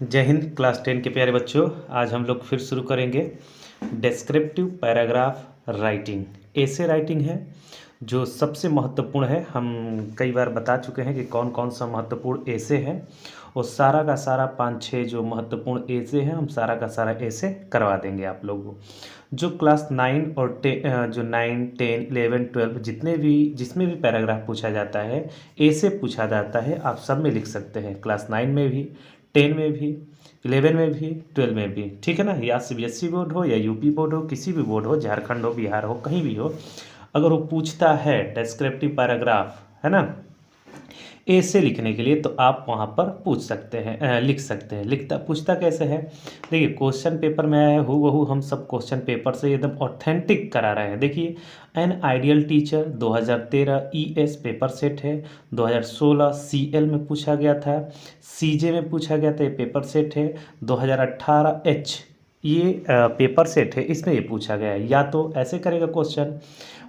जय हिंद। क्लास 10 के प्यारे बच्चों, आज हम लोग फिर शुरू करेंगे डिस्क्रिप्टिव पैराग्राफ राइटिंग। ऐसे राइटिंग है जो सबसे महत्वपूर्ण है। हम कई बार बता चुके हैं कि कौन कौन सा महत्वपूर्ण ऐसे है, और सारा का सारा 5-6 जो महत्वपूर्ण ऐसे हैं हम सारा का सारा ऐसे करवा देंगे आप लोगों को। जो क्लास 9 और 10 जो 9, 10, 11, 12 जिसमें भी पैराग्राफ पूछा जाता है, ऐसे पूछा जाता है, आप सब में लिख सकते हैं। क्लास 9 में भी, 10 में भी, 11 में भी, 12 में भी, ठीक है ना। या सीबीएसई बोर्ड हो या यूपी बोर्ड हो, किसी भी बोर्ड हो, झारखंड हो, बिहार हो, कहीं भी हो, अगर वो पूछता है डिस्क्रिप्टिव पैराग्राफ, है ना, ऐसे लिखने के लिए, तो आप वहाँ पर पूछ सकते हैं, लिख सकते हैं। लिखता पूछता कैसे है, देखिए क्वेश्चन पेपर में आया है हूबहू, हम सब क्वेश्चन पेपर से एकदम ऑथेंटिक करा रहे हैं। देखिए, an ideal teacher 2013 ES paper set है, 2016 सीएल में पूछा गया था, सीजे में पूछा गया था, ये पेपर सेट है, 2018 एच ये पेपर सेट है, इसमें ये पूछा गया है। या तो ऐसे करेगा क्वेश्चन,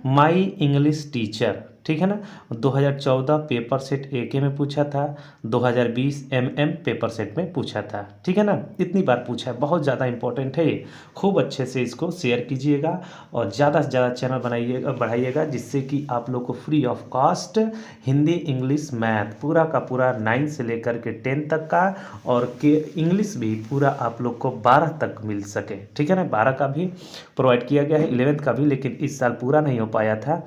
माई इंग्लिश टीचर, ठीक है ना, 2014 पेपर सेट एके में पूछा था, 2020 एमएम पेपर सेट में पूछा था, ठीक है ना। इतनी बार पूछा है, बहुत ज़्यादा इंपॉर्टेंट है ये। खूब अच्छे से इसको शेयर कीजिएगा और ज़्यादा से ज़्यादा चैनल बनाइएगा, बढ़ाइएगा, जिससे कि आप लोग को free of cost Hindi, English, math पूरा का पूरा 9 से लेकर के 10 तक का, और के इंग्लिश भी पूरा आप लोग को 12 तक मिल सके, ठीक है ना। 12 का भी प्रोवाइड किया गया है, 11th का भी, लेकिन इस साल पूरा नहीं हो पाया था,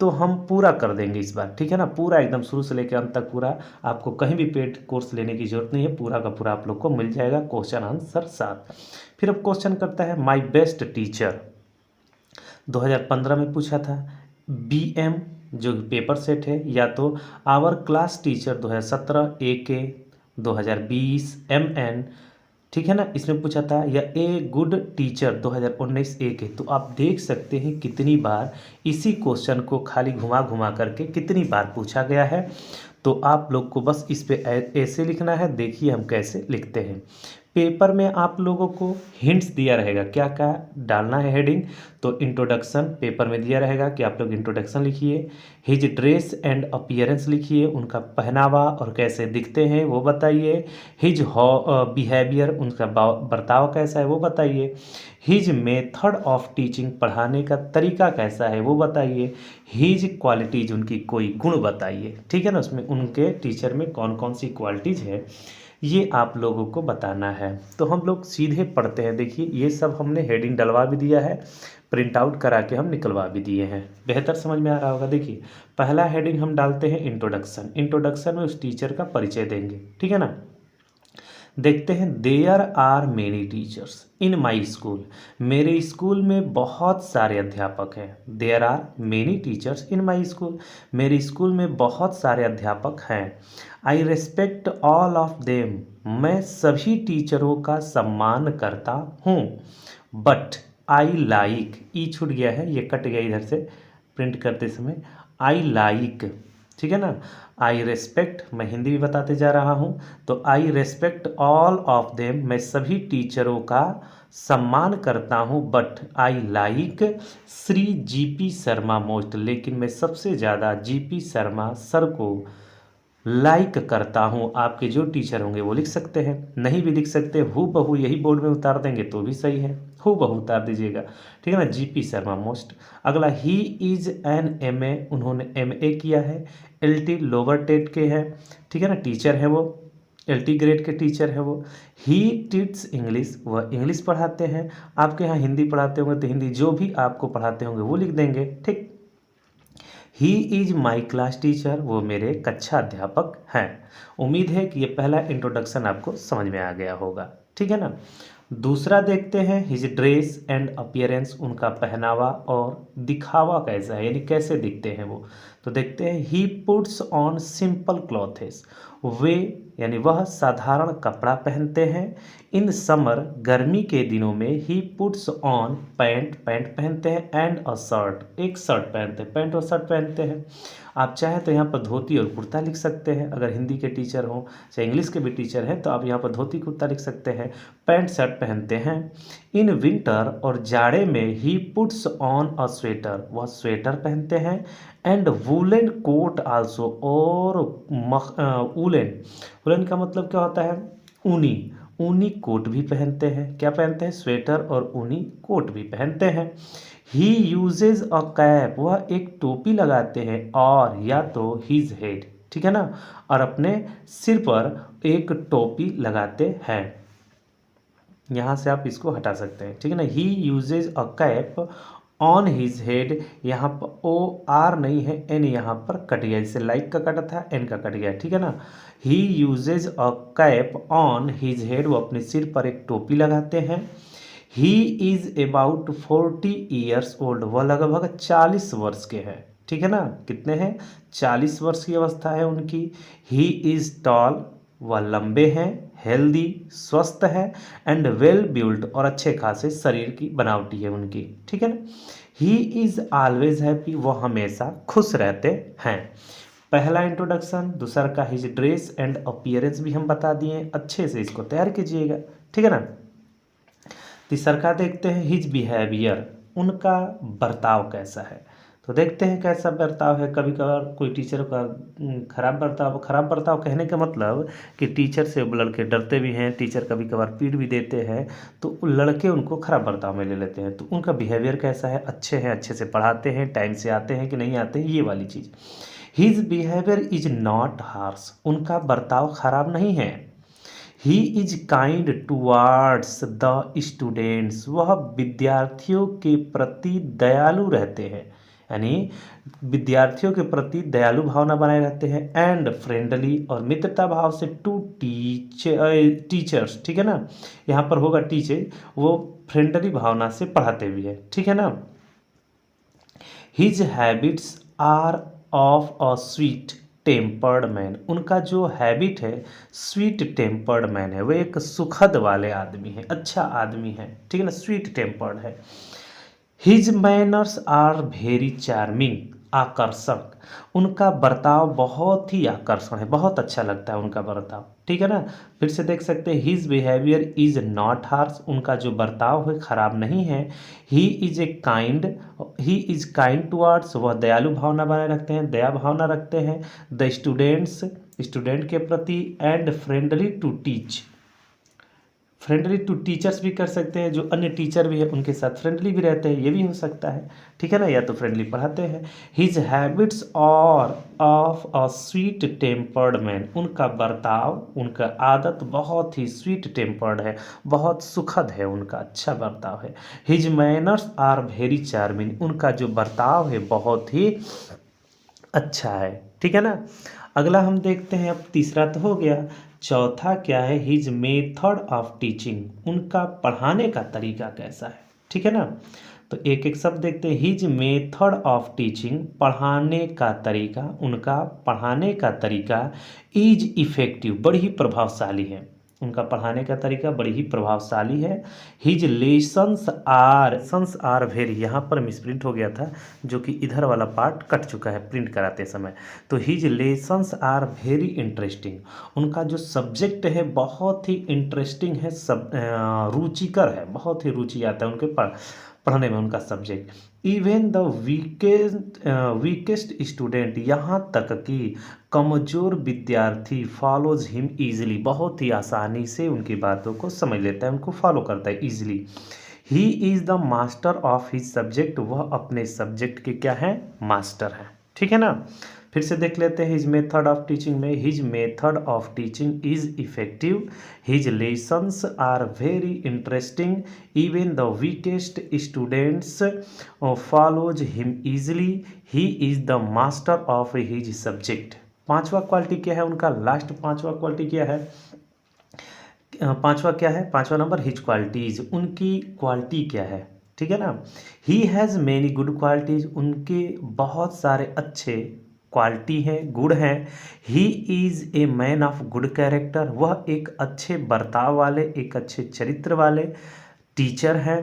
तो हम पूरा कर देंगे इस बार, ठीक है ना। पूरा एकदम शुरू से लेकर अंत तक पूरा, आपको कहीं भी पेड कोर्स लेने की जरूरत नहीं है, पूरा का पूरा आप लोग को मिल जाएगा, क्वेश्चन आंसर साथ। फिर अब क्वेश्चन करता है, माय बेस्ट टीचर 2015 में पूछा था, बीएम जो पेपर सेट है, या तो our class teacher 2017 AK, 2020 MN, ठीक है ना, इसमें पूछा था, या ए गुड टीचर 2019 ए के। तो आप देख सकते हैं कितनी बार इसी क्वेश्चन को खाली घुमा घुमा करके कितनी बार पूछा गया है। तो आप लोग को बस इस पे ऐसे लिखना है। देखिए हम कैसे लिखते हैं। पेपर में आप लोगों को हिंट्स दिया रहेगा, क्या क्या डालना है हेडिंग। तो इंट्रोडक्शन पेपर में दिया रहेगा कि आप लोग इंट्रोडक्शन लिखिए, हिज ड्रेस एंड अपीयरेंस लिखिए, उनका पहनावा और कैसे दिखते हैं वो बताइए, हिज बिहेवियर उनका बर्ताव कैसा है वो बताइए, हिज मेथड ऑफ टीचिंग पढ़ाने का तरीका कैसा है वो बताइए, हिज क्वालिटीज उनकी कोई गुण बताइए, ठीक है ना। उसमें उनके टीचर में कौन कौन सी क्वालिटीज है ये आप लोगों को बताना है। तो हम लोग सीधे पढ़ते हैं। देखिए ये सब हमने हेडिंग डलवा भी दिया है, प्रिंट आउट करा के हम निकलवा भी दिए हैं। बेहतर समझ में आ रहा होगा। देखिए पहला हेडिंग हम डालते हैं इंट्रोडक्शन। इंट्रोडक्शन में उस टीचर का परिचय देंगे, ठीक है ना। देखते हैं, there are many teachers in my school, मेरे स्कूल में बहुत सारे अध्यापक हैं। There are many teachers in my school, मेरे स्कूल में बहुत सारे अध्यापक हैं। I respect all of them, मैं सभी टीचरों का सम्मान करता हूँ। बट आई लाइक, ई छूट गया है, ये कट गया इधर से प्रिंट करते समय। आई लाइक, ठीक है ना। आई रेस्पेक्ट, मैं हिंदी भी बताते जा रहा हूँ, तो आई रेस्पेक्ट ऑल ऑफ देम, मैं सभी टीचरों का सम्मान करता हूँ। But I like Shri GP Sharma most, लेकिन मैं सबसे ज़्यादा जीपी शर्मा सर को लाइक करता हूँ। आपके जो टीचर होंगे वो लिख सकते हैं, नहीं भी लिख सकते, हूबहू यही बोर्ड में उतार देंगे तो भी सही है, हूबहू उतार दीजिएगा, ठीक है ना। GP Sharma most. अगला, ही इज़ एन एमए, उन्होंने एमए किया है, एलटी लोअर टेट के हैं, ठीक है ना, टीचर है वो, एलटी ग्रेड के टीचर है वो। ही टीच इंग्लिश, वह इंग्लिश पढ़ाते हैं। आपके यहाँ हिंदी पढ़ाते होंगे तो हिंदी, जो भी आपको पढ़ाते होंगे वो लिख देंगे, ठीक। He is my class teacher, वो मेरे कक्षा अध्यापक हैं। उम्मीद है कि ये पहला इंट्रोडक्शन आपको समझ में आ गया होगा, ठीक है ना। दूसरा देखते हैं, हिज ड्रेस एंड अपीयरेंस, उनका पहनावा और दिखावा कैसा है, यानी कैसे दिखते हैं वो। तो देखते हैं, he puts on simple clothes, वे यानी वह साधारण कपड़ा पहनते हैं। इन समर, गर्मी के दिनों में, ही पुट्स ऑन पैंट, पैंट पहनते हैं, एंड अ शर्ट, एक शर्ट पहनते हैं, पैंट और शर्ट पहनते हैं। आप चाहें तो यहाँ पर धोती और कुर्ता लिख सकते हैं, अगर हिंदी के टीचर हों, चाहे इंग्लिश के भी टीचर हैं, तो आप यहाँ पर धोती कुर्ता लिख सकते हैं, पैंट शर्ट पहनते हैं। इन विंटर, और जाड़े में, ही पुट्स ऑन अ स्वेटर, वह स्वेटर पहनते हैं, एंड वुलन कोट आल्सो, और वुलन, वुलन का मतलब क्या होता है, ऊनी, ऊनी कोट भी पहनते हैं। क्या पहनते हैं? स्वेटर और ऊनी कोट भी पहनते हैं। ही यूजेज अ कैप, वह एक टोपी लगाते हैं, और या तो हिज हेड, ठीक है ना, और अपने सिर पर एक टोपी लगाते हैं। यहाँ से आप इसको हटा सकते हैं, ठीक है ना। He uses a cap on his head, यहाँ पर ओ आर नहीं है, एन यहाँ पर कट गया, जैसे लाइक का कटा था एन का कट गया, ठीक है ना। He uses a cap on his head, वो अपने सिर पर एक टोपी लगाते हैं। He is about 40 years old, वह लगभग 40 वर्ष के हैं, ठीक है ना। कितने हैं? 40 वर्ष की अवस्था है उनकी। ही इज टॉल, वह लंबे हैं। हेल्दी, स्वस्थ है। एंड वेल बिल्ड, और अच्छे खासे शरीर की बनावटी है उनकी, ठीक है ना। ही इज ऑलवेज हैप्पी, वह हमेशा खुश रहते हैं। पहला इंट्रोडक्शन। दूसरा का हिज ड्रेस एंड अपीयरेंस भी हम बता दिए, अच्छे से इसको तैयार कीजिएगा, ठीक है ना। तीसरा का देखते हैं हिज बिहेवियर, उनका बर्ताव कैसा है। तो देखते हैं कैसा बर्ताव है। कभी कभार कोई टीचर का खराब बर्ताव कहने का मतलब कि टीचर से लड़के डरते भी हैं, टीचर कभी कभार पीट भी देते हैं, तो लड़के उनको खराब बर्ताव में ले लेते हैं। तो उनका बिहेवियर कैसा है? अच्छे हैं, अच्छे से पढ़ाते हैं, टाइम से आते हैं कि नहीं आते हैं, ये वाली चीज़। His behaviour is not harsh, उनका बर्ताव खराब नहीं है। He is kind towards the students, वह विद्यार्थियों के प्रति दयालु रहते हैं, यानी विद्यार्थियों के प्रति दयालु भावना बनाए रहते हैं। एंड फ्रेंडली, और मित्रता भाव से, टू टीचर्स, ठीक है ना, यहाँ पर होगा टीचर, वो फ्रेंडली भावना से पढ़ाते भी है, ठीक है ना। His habits are of a sweet tempered man, उनका जो हैबिट है स्वीट टेम्पर्ड मैन है, वो एक सुखद वाले आदमी है, अच्छा आदमी है, ठीक है ना, स्वीट टेम्पर्ड है। His manners are very charming, आकर्षक, उनका बर्ताव बहुत ही आकर्षण है, बहुत अच्छा लगता है उनका बर्ताव, ठीक है ना। फिर से देख सकते हैं his behaviour is not harsh, उनका जो बर्ताव है खराब नहीं है। ही इज काइंड टुवार्ड्स, वह दयालु भावना बनाए रखते हैं, दया भावना रखते हैं। द स्टूडेंट्स, स्टूडेंट के प्रति। And friendly to teach, friendly to teachers भी कर सकते हैं, जो अन्य टीचर भी है उनके साथ फ्रेंडली भी रहते हैं, ये भी हो सकता है, ठीक है ना, या तो फ्रेंडली पढ़ाते हैं। हिज हैबिट्स और of a sweet tempered man, उनका बर्ताव, उनका आदत बहुत ही स्वीट टेम्पर्ड है, बहुत सुखद है, उनका अच्छा बर्ताव है। His manners are very charming, उनका जो बर्ताव है बहुत ही अच्छा है, ठीक है ना। अगला हम देखते हैं, अब तीसरा तो हो गया, चौथा क्या है? हिज मेथड ऑफ टीचिंग, उनका पढ़ाने का तरीका कैसा है, ठीक है ना। तो एक एक शब्द देखते हैं। हिज मेथड ऑफ टीचिंग, पढ़ाने का तरीका, उनका पढ़ाने का तरीका इज इफेक्टिव, बड़ी ही प्रभावशाली है, उनका पढ़ाने का तरीका बड़ी ही प्रभावशाली है। हिज लेसन्स आर वेरी, यहाँ पर मिसप्रिंट हो गया था, जो कि इधर वाला पार्ट कट चुका है प्रिंट कराते समय। तो his lessons are very interesting, उनका जो सब्जेक्ट है बहुत ही इंटरेस्टिंग है, सब रुचिकर है, बहुत ही रुचि आता है उनके पढ़ने में उनका subject. Even the weakest student, यहाँ तक कि कमज़ोर विद्यार्थी, फॉलोज हिम ईजिली, बहुत ही आसानी से उनकी बातों को समझ लेता है, उनको फॉलो करता है easily. He is the master of his subject, वह अपने सब्जेक्ट के क्या है? मास्टर है, ठीक है ना। फिर से देख लेते हैं हिज मेथड ऑफ टीचिंग में। His method of teaching is effective, his lessons are very interesting, even the weakest students follows him easily, he is the master of his subject. पांचवा क्वालिटी क्या है उनका? लास्ट पांचवा quality क्या है? पांचवा क्या है? पांचवा नंबर, हिज क्वालिटीज, उनकी क्वालिटी क्या है, ठीक है ना। He has many good qualities, उनके बहुत सारे अच्छे क्वालिटी हैं, गुण हैं। He is a man of good character, वह एक अच्छे बर्ताव वाले, एक अच्छे चरित्र वाले टीचर हैं।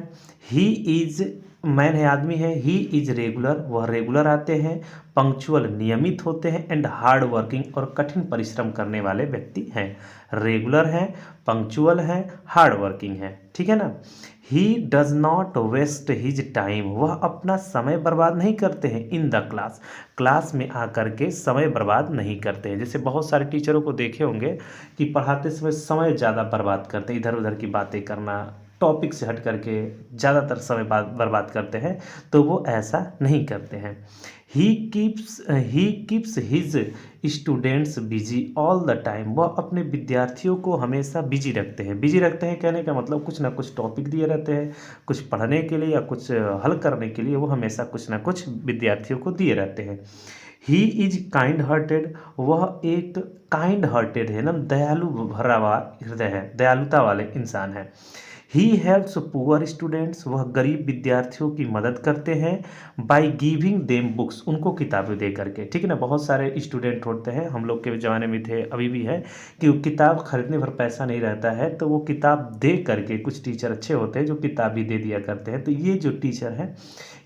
ही इज़ मैन है आदमी है, ही इज रेगुलर वह रेगुलर आते हैं, पंक्चुअल नियमित होते हैं, एंड हार्ड वर्किंग और कठिन परिश्रम करने वाले व्यक्ति हैं। रेगुलर हैं, पंक्चुअल हैं, हार्ड वर्किंग हैं, ठीक है ना। He does not waste his time वह अपना समय बर्बाद नहीं करते हैं इन द क्लास क्लास में आकर के समय बर्बाद नहीं करते हैं। जैसे बहुत सारे टीचरों को देखे होंगे कि पढ़ाते समय ज़्यादा बर्बाद करते हैं, इधर उधर की बातें करना, टॉपिक से हट करके ज़्यादातर समय बर्बाद करते हैं, तो वो ऐसा नहीं करते हैं। He keeps his students busy all the time वह अपने विद्यार्थियों को हमेशा बिजी रखते हैं। बिजी रखते हैं कहने का मतलब कुछ ना कुछ टॉपिक दिए रहते हैं, कुछ पढ़ने के लिए या कुछ हल करने के लिए वो हमेशा कुछ ना कुछ विद्यार्थियों को दिए रहते हैं। ही इज काइंड हार्टेड वह एक काइंड हार्टेड है ना, दयालु भरा हुआ हृदय है, दयालुता वाले इंसान है। ही हेल्प्स पुअर स्टूडेंट्स वह गरीब विद्यार्थियों की मदद करते हैं बाय गिविंग देम बुक्स उनको किताबें दे करके, ठीक है ना। बहुत सारे स्टूडेंट होते हैं, हम लोग के ज़माने में थे, अभी भी है, कि वो किताब खरीदने पर पैसा नहीं रहता है तो वो किताब दे करके, कुछ टीचर अच्छे होते हैं जो किताब भी दे दिया करते हैं, तो ये जो टीचर हैं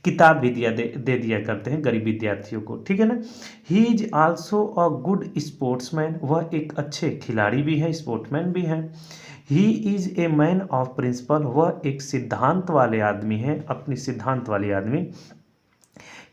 किताब भी दे दिया करते हैं गरीब विद्यार्थियों को, ठीक है ना। He is also a good sportsman वह एक अच्छे खिलाड़ी भी हैं, स्पोर्ट्समैन भी हैं। He is a man of principle वह एक सिद्धांत वाले आदमी है, अपनी सिद्धांत वाले आदमी।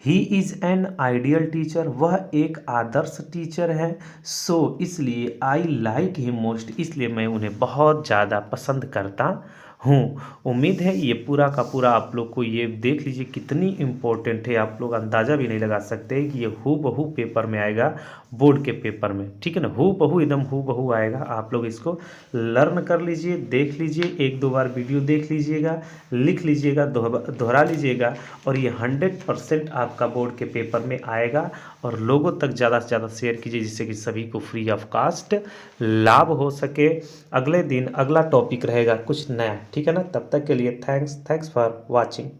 He is an ideal teacher वह एक आदर्श टीचर है। सो इसलिए आई लाइक हिम मोस्ट इसलिए मैं उन्हें बहुत ज़्यादा पसंद करता हूँ। उम्मीद है ये पूरा का पूरा आप लोग को ये देख लीजिए कितनी इम्पोर्टेंट है, आप लोग अंदाज़ा भी नहीं लगा सकते कि ये हूबहू पेपर में आएगा, बोर्ड के पेपर में, ठीक है ना। हूबहू एकदम हूबहू आएगा, आप लोग इसको लर्न कर लीजिए, देख लीजिए, एक दो बार वीडियो देख लीजिएगा, लिख लीजिएगा, दोहरा लीजिएगा, और ये 100% आपका बोर्ड के पेपर में आएगा। और लोगों तक ज़्यादा से ज़्यादा शेयर कीजिए जिससे कि सभी को फ्री ऑफ कास्ट लाभ हो सके। अगले दिन अगला टॉपिक रहेगा कुछ नया, ठीक है ना। तब तक के लिए थैंक्स फॉर वॉचिंग।